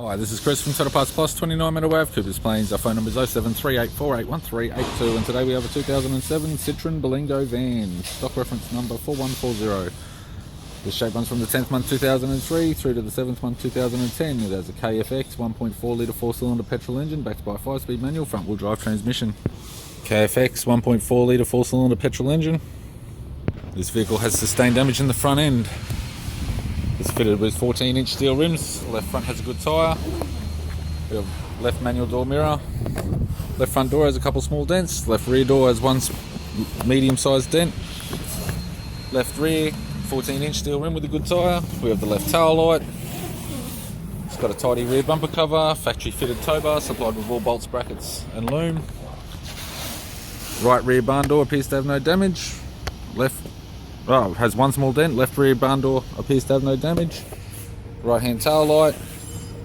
Hi, this is Chris from Total Parts Plus, 29 Meadow Ave, Cooper's Plains. Our phone number is 0738481382, and today we have a 2007 Citroen Berlingo van, stock reference number 4140. The shape runs from the 10th month 2003 through to the 7th month 2010. It has a KFX 1.4 litre 4-cylinder petrol engine backed by a 5-speed manual front-wheel drive transmission. KFX 1.4 litre 4-cylinder petrol engine. This vehicle has sustained damage in the front end. It's fitted with 14-inch steel rims. Left front has a good tyre. We have left manual door mirror. Left front door has a couple small dents. Left rear door has one medium-sized dent. Left rear, 14-inch steel rim with a good tyre. We have the left tail light. It's got a tidy rear bumper cover, factory-fitted tow bar supplied with all bolts, brackets and loom. Right rear barn door appears to have no damage. Has one small dent. Left rear barn door appears to have no damage. Right hand tail light.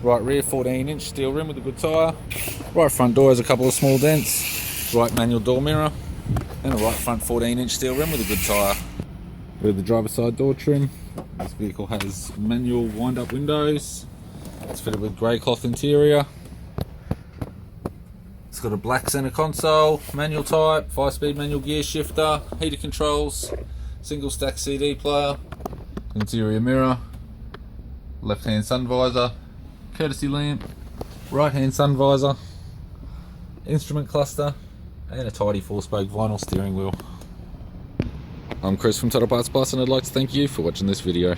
Right rear 14-inch steel rim with a good tyre. Right front door has a couple of small dents. Right manual door mirror. And a right front 14-inch steel rim with a good tyre. We have the driver's side door trim. This vehicle has manual wind-up windows. It's fitted with grey cloth interior. It's got a black centre console, manual type, 5-speed manual gear shifter, heater controls, single stack CD player, interior mirror, left hand sun visor, courtesy lamp, right hand sun visor, instrument cluster, and a tidy 4-spoke vinyl steering wheel. I'm Chris from Total Parts Plus, and I'd like to thank you for watching this video.